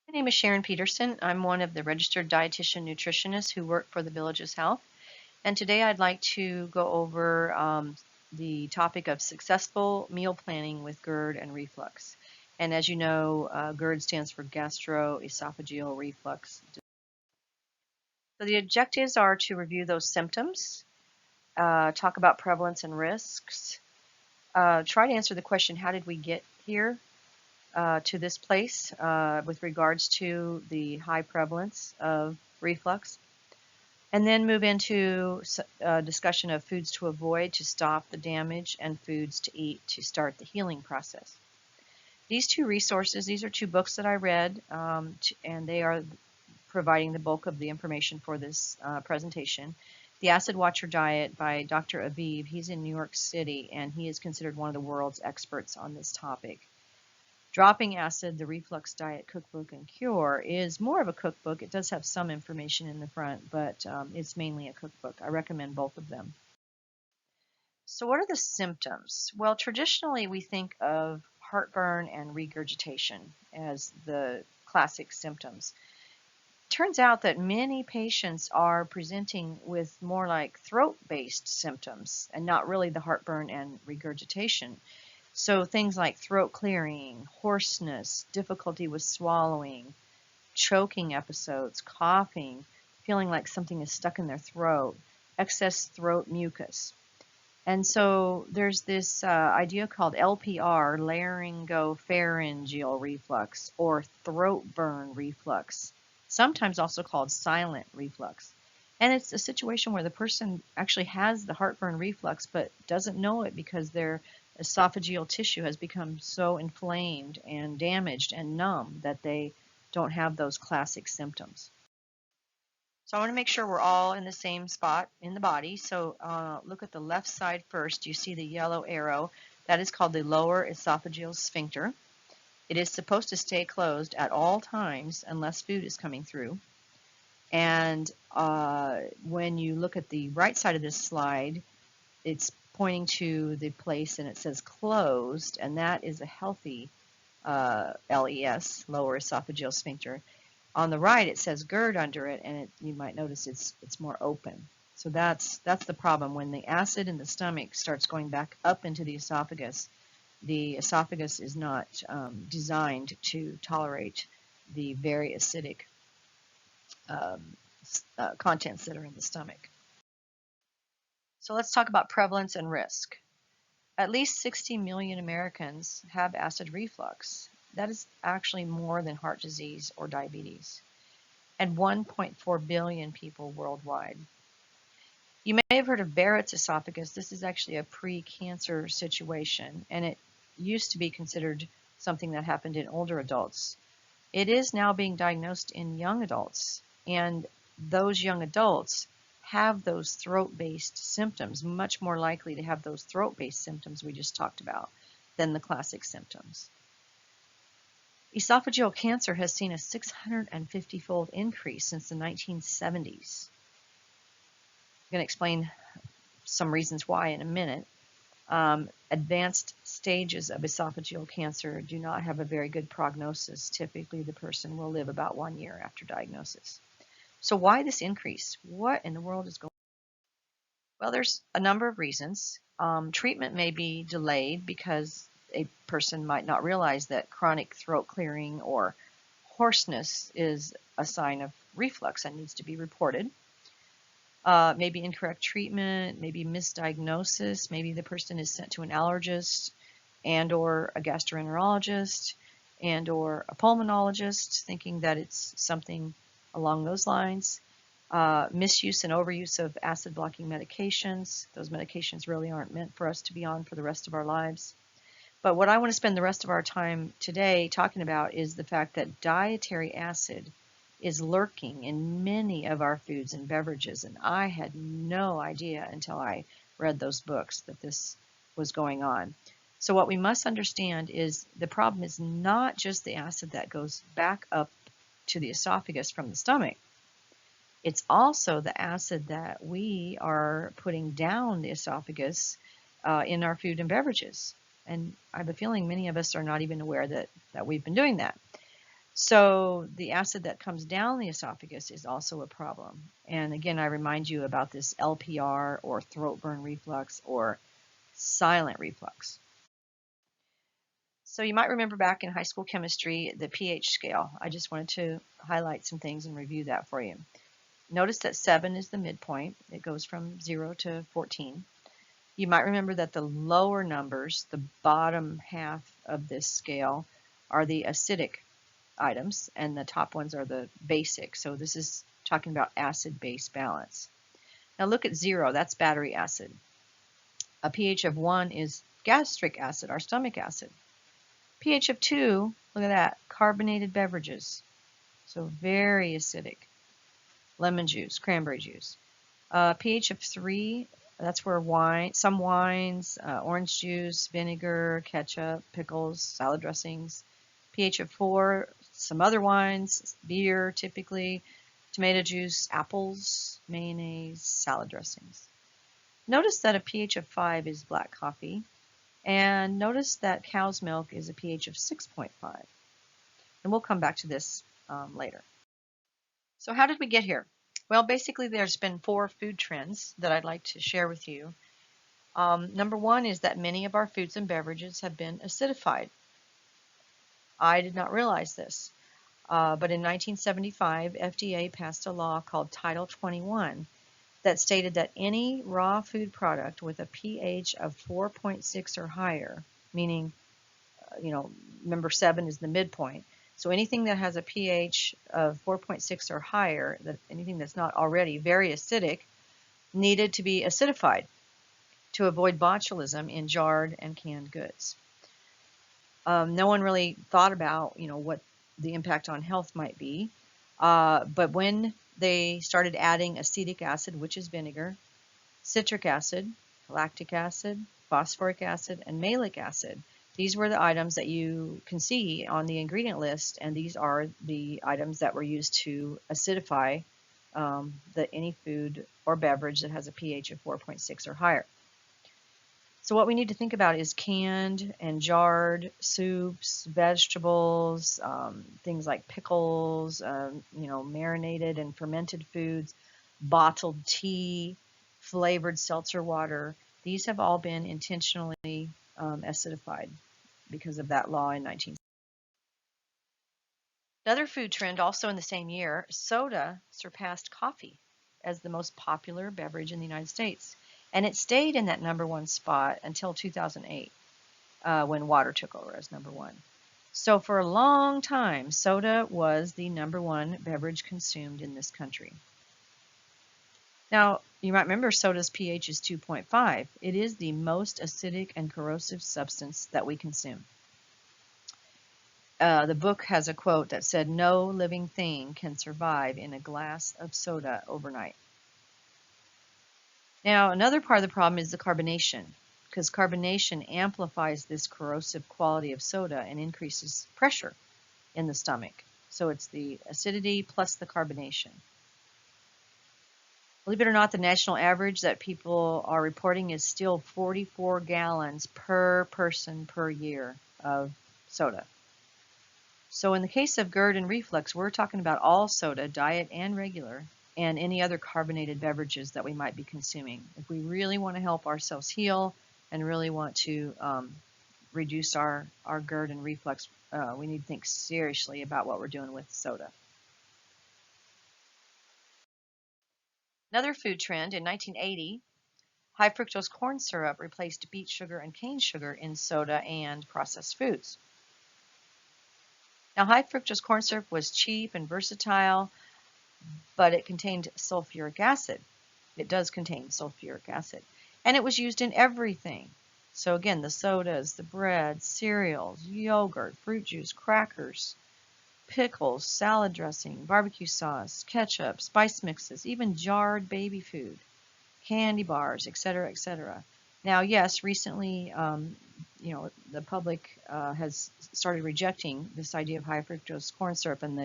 My name is Sharon Peterson. I'm one of the registered dietitian nutritionists who work for the Villages Health. And today I'd like to go over the topic of successful meal planning with GERD and reflux. And as you know, GERD stands for gastroesophageal reflux. So the objectives are to review those symptoms, talk about prevalence and risks, try to answer the question, how did we get here? To this place with regards to the high prevalence of reflux, and then move into a discussion of foods to avoid to stop the damage and foods to eat to start the healing process. These two resources, these are two books that I read, and they are providing the bulk of the information for this presentation. The Acid Watcher Diet by Dr. Aviv. He's in New York City, and he is considered one of the world's experts on this topic. Dropping Acid, the Reflux Diet Cookbook and Cure is more of a cookbook. It does have some information in the front, but it's mainly a cookbook. I recommend both of them. So what are the symptoms? Well, traditionally we think of heartburn and regurgitation as the classic symptoms. Turns out that many patients are presenting with more like throat-based symptoms and not really the heartburn and regurgitation. So things like throat clearing, hoarseness, difficulty with swallowing, choking episodes, coughing, feeling like something is stuck in their throat, excess throat mucus. And so there's this idea called LPR, laryngopharyngeal reflux, or throat burn reflux, sometimes also called silent reflux. And it's a situation where the person actually has the heartburn reflux but doesn't know it because their esophageal tissue has become so inflamed and damaged and numb that they don't have those classic symptoms. So I want to make sure we're all in the same spot in the body. So look at the left side first. You see the yellow arrow. That is called the lower esophageal sphincter. It is supposed to stay closed at all times unless food is coming through. And when you look at the right side of this slide, it's pointing to the place and it says closed, and that is a healthy LES, lower esophageal sphincter. On the right it says GERD under it, and you might notice it's more open. So that's the problem. When the acid in the stomach starts going back up into the esophagus is not designed to tolerate the very acidic contents that are in the stomach. So let's talk about prevalence and risk. At least 60 million Americans have acid reflux. That is actually more than heart disease or diabetes, and 1.4 billion people worldwide. You may have heard of Barrett's esophagus. This is actually a pre-cancer situation, and it used to be considered something that happened in older adults. It is now being diagnosed in young adults, and those young adults have those throat-based symptoms, much more likely to have those throat-based symptoms we just talked about than the classic symptoms. Esophageal cancer has seen a 650-fold increase since the 1970s. I'm going to explain some reasons why in a minute. Advanced stages of esophageal cancer do not have a very good prognosis. Typically, the person will live about 1 year after diagnosis. So why this increase? What in the world is going on? Well, there's a number of reasons. Treatment may be delayed because a person might not realize that chronic throat clearing or hoarseness is a sign of reflux and needs to be reported. Maybe incorrect treatment, maybe misdiagnosis, maybe the person is sent to an allergist and or a gastroenterologist and or a pulmonologist thinking that it's something along those lines. Misuse and overuse of acid blocking medications. Those medications really aren't meant for us to be on for the rest of our lives. But what I want to spend the rest of our time today talking about is the fact that dietary acid is lurking in many of our foods and beverages, and I had no idea until I read those books that this was going on. So what we must understand is the problem is not just the acid that goes back up to the esophagus from the stomach. It's also the acid that we are putting down the esophagus in our food and beverages. And I have a feeling many of us are not even aware that we've been doing that. So the acid that comes down the esophagus is also a problem. And again, I remind you about this LPR or throat burn reflux or silent reflux. So you might remember back in high school chemistry, the pH scale. I just wanted to highlight some things and review that for you. Notice that 7 is the midpoint. It goes from 0 to 14. You might remember that the lower numbers, the bottom half of this scale, are the acidic items, and the top ones are the basic. So this is talking about acid-base balance. Now look at 0, that's battery acid. A pH of 1 is gastric acid, our stomach acid. pH of 2, look at that, carbonated beverages. So very acidic. Lemon juice, cranberry juice. pH of 3, that's where wine, some wines, orange juice, vinegar, ketchup, pickles, salad dressings. pH of 4, some other wines, beer typically, tomato juice, apples, mayonnaise, salad dressings. Notice that a pH of 5 is black coffee, and notice that cow's milk is a pH of 6.5. And we'll come back to this later. So how did we get here? Well, basically there's been 4 food trends that I'd like to share with you. Number 1 is that many of our foods and beverages have been acidified. I did not realize this, but in 1975, FDA passed a law called Title 21 that stated that any raw food product with a pH of 4.6 or higher, meaning, remember 7 is the midpoint, so anything that has a pH of 4.6 or higher, anything that's not already very acidic, needed to be acidified to avoid botulism in jarred and canned goods. No one really thought about, what the impact on health might be, but when they started adding acetic acid, which is vinegar, citric acid, lactic acid, phosphoric acid, and malic acid, these were the items that you can see on the ingredient list, and these are the items that were used to acidify any food or beverage that has a pH of 4.6 or higher. So what we need to think about is canned and jarred soups, vegetables, things like pickles, marinated and fermented foods, bottled tea, flavored seltzer water. These have all been intentionally acidified because of that law in 1970. Another food trend also in the same year, soda surpassed coffee as the most popular beverage in the United States. And it stayed in that number 1 spot until 2008, when water took over as number 1. So for a long time, soda was the number 1 beverage consumed in this country. Now, you might remember soda's pH is 2.5. It is the most acidic and corrosive substance that we consume. The book has a quote that said, "No living thing can survive in a glass of soda overnight." Now, another part of the problem is the carbonation, because carbonation amplifies this corrosive quality of soda and increases pressure in the stomach. So it's the acidity plus the carbonation. Believe it or not, the national average that people are reporting is still 44 gallons per person per year of soda. So in the case of GERD and reflux, we're talking about all soda, diet and regular, and any other carbonated beverages that we might be consuming. If we really want to help ourselves heal and really want to reduce our GERD and reflux, we need to think seriously about what we're doing with soda. Another food trend in 1980, high fructose corn syrup replaced beet sugar and cane sugar in soda and processed foods. Now, high fructose corn syrup was cheap and versatile, but it contained sulfuric acid. It does contain sulfuric acid. And it was used in everything. So again, the sodas, the bread, cereals, yogurt, fruit juice, crackers, pickles, salad dressing, barbecue sauce, ketchup, spice mixes, even jarred baby food, candy bars, etc., etc. Now, yes, recently, the public has started rejecting this idea of high fructose corn syrup, and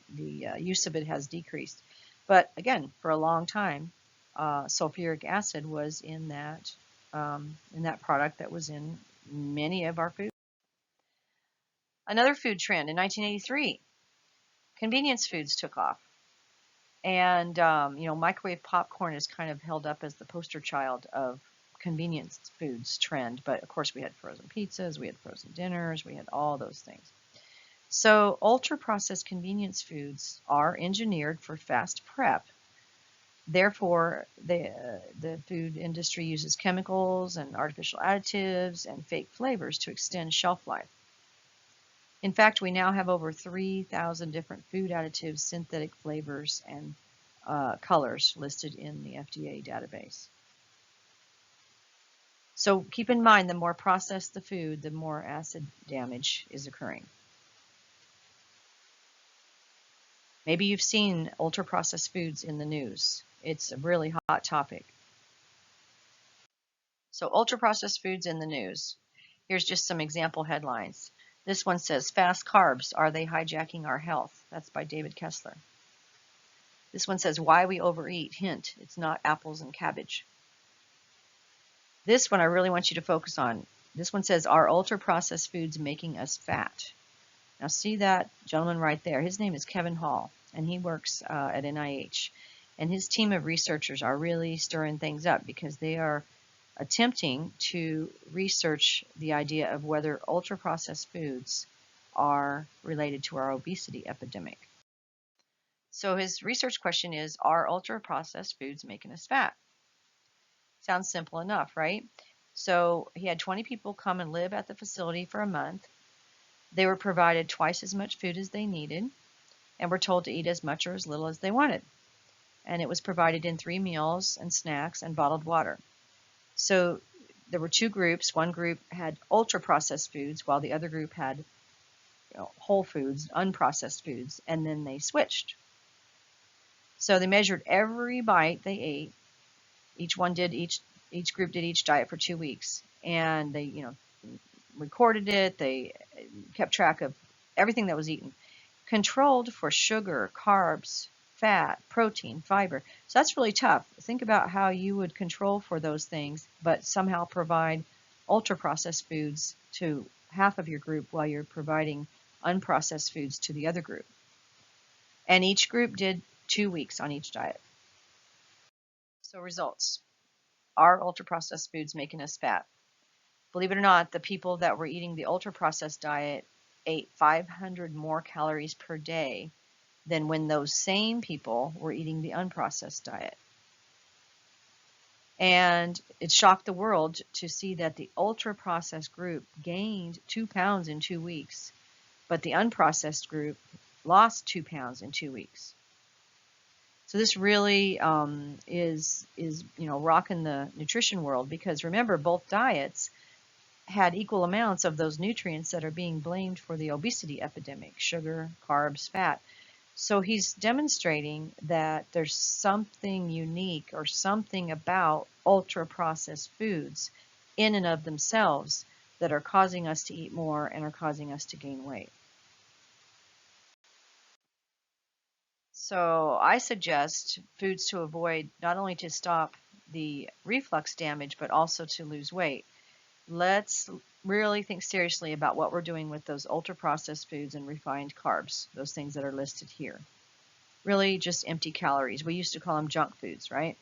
the use of it has decreased. But again, for a long time, sulfuric acid was in that product that was in many of our foods. Another food trend in 1983, convenience foods took off. And, microwave popcorn is kind of held up as the poster child of convenience foods trend. But of course, we had frozen pizzas, we had frozen dinners, we had all those things. So ultra-processed convenience foods are engineered for fast prep. Therefore, the food industry uses chemicals and artificial additives and fake flavors to extend shelf life. In fact, we now have over 3,000 different food additives, synthetic flavors, and colors listed in the FDA database. So keep in mind, the more processed the food, the more acid damage is occurring. Maybe you've seen ultra-processed foods in the news. It's a really hot topic. So ultra-processed foods in the news. Here's just some example headlines. This one says, fast carbs, are they hijacking our health? That's by David Kessler. This one says, why we overeat. Hint, it's not apples and cabbage. This one I really want you to focus on. This one says, are ultra-processed foods making us fat? Now see that gentleman right there. His name is Kevin Hall, and he works at NIH. And his team of researchers are really stirring things up because they are attempting to research the idea of whether ultra-processed foods are related to our obesity epidemic. So his research question is, are ultra-processed foods making us fat? Sounds simple enough, right? So he had 20 people come and live at the facility for a month. They were provided twice as much food as they needed and were told to eat as much or as little as they wanted. And it was provided in 3 meals and snacks and bottled water. So there were 2 groups. One group had ultra-processed foods while the other group had whole foods, unprocessed foods, and then they switched. So they measured every bite they ate. Each group did each diet for 2 weeks, and they recorded it. They kept track of everything that was eaten, controlled for sugar, carbs, fat, protein, fiber. So that's really tough. Think about how you would control for those things, but somehow provide ultra-processed foods to half of your group while you're providing unprocessed foods to the other group. And each group did 2 weeks on each diet. So results. Are ultra-processed foods making us fat? Believe it or not, the people that were eating the ultra-processed diet ate 500 more calories per day than when those same people were eating the unprocessed diet. And it shocked the world to see that the ultra-processed group gained 2 pounds in 2 weeks, but the unprocessed group lost 2 pounds in 2 weeks. So this really is rocking the nutrition world, because remember, both diets had equal amounts of those nutrients that are being blamed for the obesity epidemic: sugar, carbs, fat. So he's demonstrating that there's something unique or something about ultra-processed foods in and of themselves that are causing us to eat more and are causing us to gain weight. So I suggest foods to avoid, not only to stop the reflux damage, but also to lose weight. Let's really think seriously about what we're doing with those ultra-processed foods and refined carbs, those things that are listed here. Really just empty calories. We used to call them junk foods, right?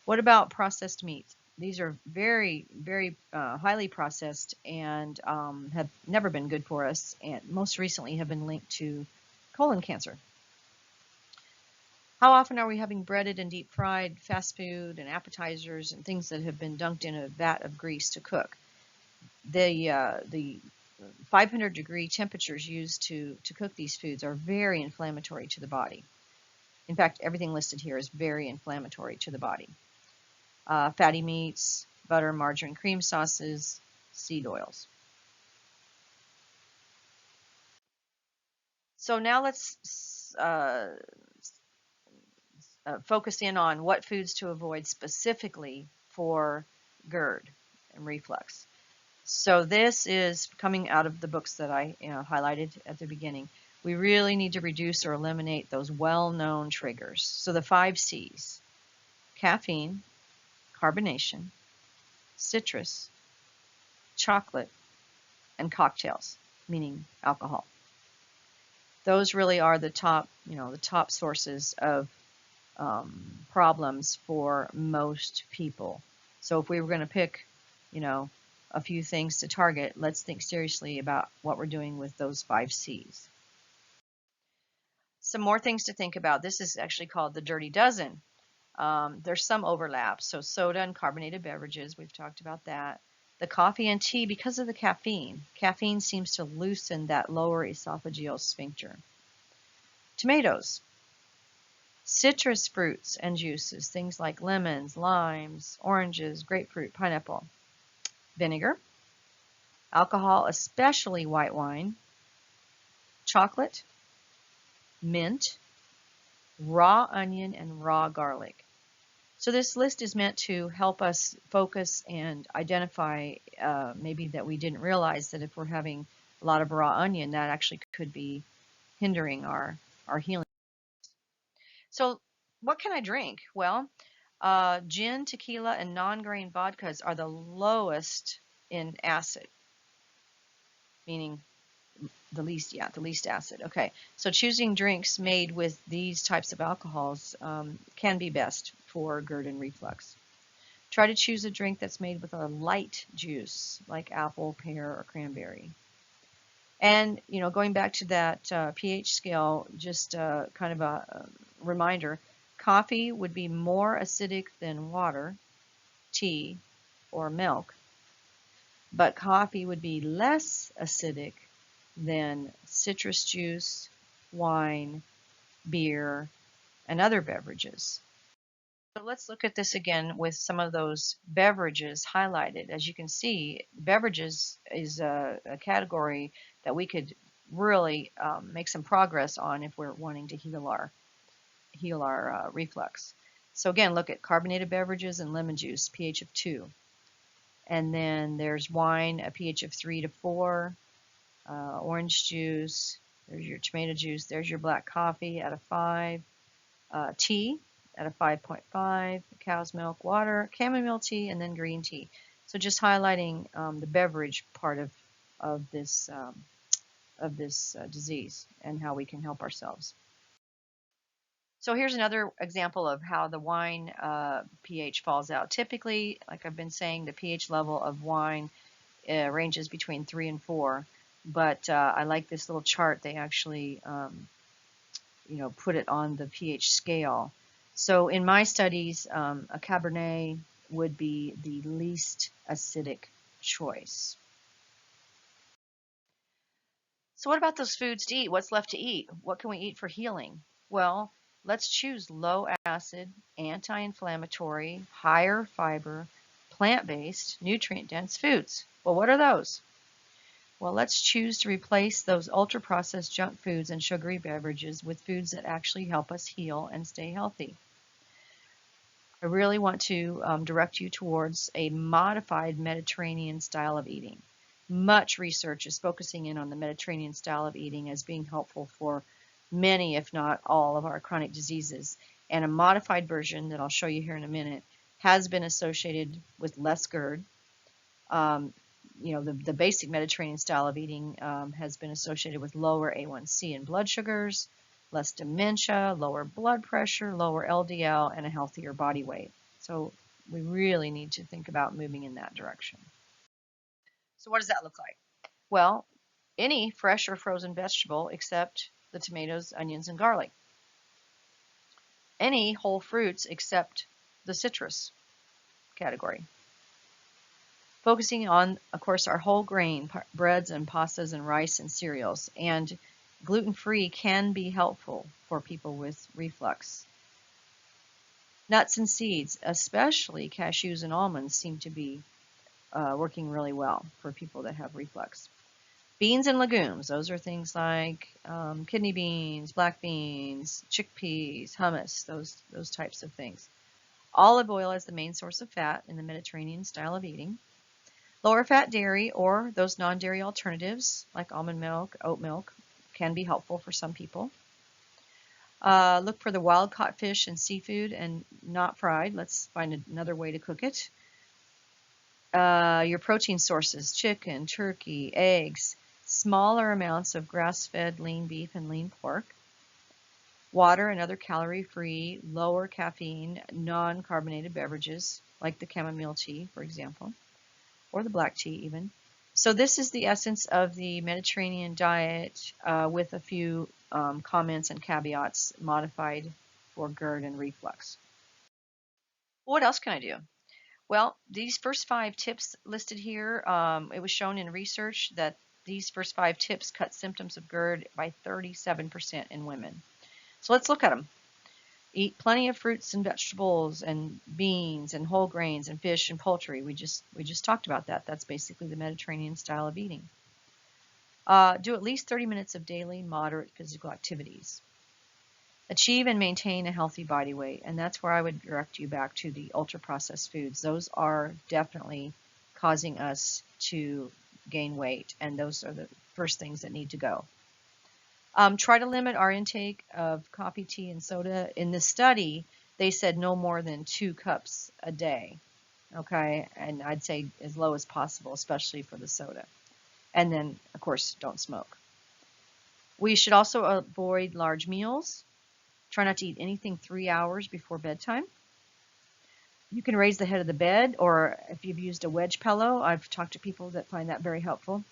What about processed meats? These are very, very highly processed and have never been good for us, and most recently have been linked to colon cancer. How often are we having breaded and deep fried fast food and appetizers and things that have been dunked in a vat of grease to cook? The 500-degree temperatures used to cook these foods are very inflammatory to the body. In fact, everything listed here is very inflammatory to the body. Fatty meats, butter, margarine, cream sauces, seed oils. So now let's focus in on what foods to avoid specifically for GERD and reflux. So this is coming out of the books that I highlighted at the beginning. We really need to reduce or eliminate those well-known triggers. So the 5 C's: caffeine, carbonation, citrus, chocolate, and cocktails, meaning alcohol. Those really are the top, the top sources of problems for most people. So if we were going to pick, a few things to target, let's think seriously about what we're doing with those 5 C's. Some more things to think about. This is actually called the Dirty Dozen. There's some overlap. So soda and carbonated beverages, we've talked about that. The coffee and tea, because of the caffeine. Caffeine seems to loosen that lower esophageal sphincter. Tomatoes. Citrus fruits and juices, things like lemons, limes, oranges, grapefruit, pineapple. Vinegar. Alcohol, especially white wine. Chocolate. Mint. Raw onion and raw garlic. So this list is meant to help us focus and identify maybe that we didn't realize that if we're having a lot of raw onion, that actually could be hindering our healing. So what can I drink? Well, gin, tequila, and non-grain vodkas are the lowest in acid, meaning the least acid. Okay, so choosing drinks made with these types of alcohols can be best for GERD and reflux. Try to choose a drink that's made with a light juice, like apple, pear, or cranberry. And, going back to that pH scale, just kind of a reminder, coffee would be more acidic than water, tea, or milk, but coffee would be less acidic than citrus juice, wine, beer, and other beverages. So let's look at this again with some of those beverages highlighted. As you can see, beverages is a category that we could really make some progress on if we're wanting to heal our reflux. So again, look at carbonated beverages and lemon juice, pH of 2. And then there's wine, a pH of 3 to 4. Orange juice, there's your tomato juice, there's your black coffee at a 5. Tea at a 5.5, cow's milk, water, chamomile tea, and then green tea. So just highlighting the beverage part of this disease and how we can help ourselves. So here's another example of how the wine pH falls out. Typically, like I've been saying, the pH level of wine ranges between 3 and 4. But I like this little chart. They actually put it on the pH scale. So in my studies, a Cabernet would be the least acidic choice. So what about those foods to eat? What's left to eat? What can we eat for healing? Well, let's choose low acid, anti-inflammatory, higher fiber, plant-based, nutrient-dense foods. Well, what are those? Well, let's choose to replace those ultra-processed junk foods and sugary beverages with foods that actually help us heal and stay healthy. I really want to direct you towards a modified Mediterranean style of eating. Much research is focusing in on the Mediterranean style of eating as being helpful for many, if not all, of our chronic diseases. And a modified version that I'll show you here in a minute has been associated with less GERD. The basic Mediterranean style of eating has been associated with lower A1C and blood sugars, less dementia, lower blood pressure, lower LDL, and a healthier body weight. So we really need to think about moving in that direction. So what does that look like? Well, any fresh or frozen vegetable except the tomatoes, onions, and garlic. Any whole fruits except the citrus category. Focusing on, of course, our whole grain breads and pastas and rice and cereals. And gluten-free can be helpful for people with reflux. Nuts and seeds, especially cashews and almonds, seem to be working really well for people that have reflux. Beans and legumes, those are things like kidney beans, black beans, chickpeas, hummus, those types of things. Olive oil is the main source of fat in the Mediterranean style of eating. Lower fat dairy or those non-dairy alternatives like almond milk, oat milk can be helpful for some people. Look for the wild caught fish and seafood and not fried. Let's find another way to cook it. Your protein sources, chicken, turkey, eggs, smaller amounts of grass-fed lean beef and lean pork, water and other calorie-free, lower caffeine, non-carbonated beverages, like the chamomile tea, for example, or the black tea even. So this is the essence of the Mediterranean diet with a few comments and caveats modified for GERD and reflux. What else can I do? Well, these first 5 tips listed here, it was shown in research that these first 5 tips cut symptoms of GERD by 37% in women. So let's look at them. Eat plenty of fruits and vegetables and beans and whole grains and fish and poultry. We just talked about that. That's basically the Mediterranean style of eating. Do at least 30 minutes of daily moderate physical activities. Achieve and maintain a healthy body weight, and that's where I would direct you back to the ultra-processed foods. Those are definitely causing us to gain weight, and those are the first things that need to go. Try to limit our intake of coffee, tea, and soda. In this study, they said no more than 2 cups a day, okay? And I'd say as low as possible, especially for the soda. And then, of course, don't smoke. We should also avoid large meals. Try not to eat anything 3 hours before bedtime. You can raise the head of the bed, or if you've used a wedge pillow, I've talked to people that find that very helpful.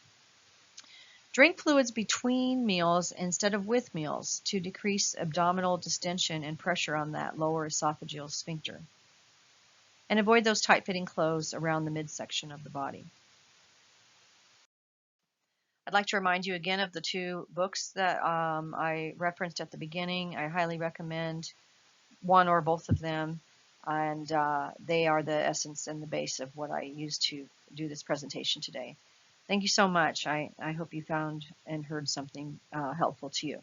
Drink fluids between meals instead of with meals to decrease abdominal distension and pressure on that lower esophageal sphincter. And avoid those tight-fitting clothes around the midsection of the body. I'd like to remind you again of the 2 books that I referenced at the beginning. I highly recommend one or both of them, and they are the essence and the base of what I used to do this presentation today. Thank you so much. I hope you found and heard something helpful to you.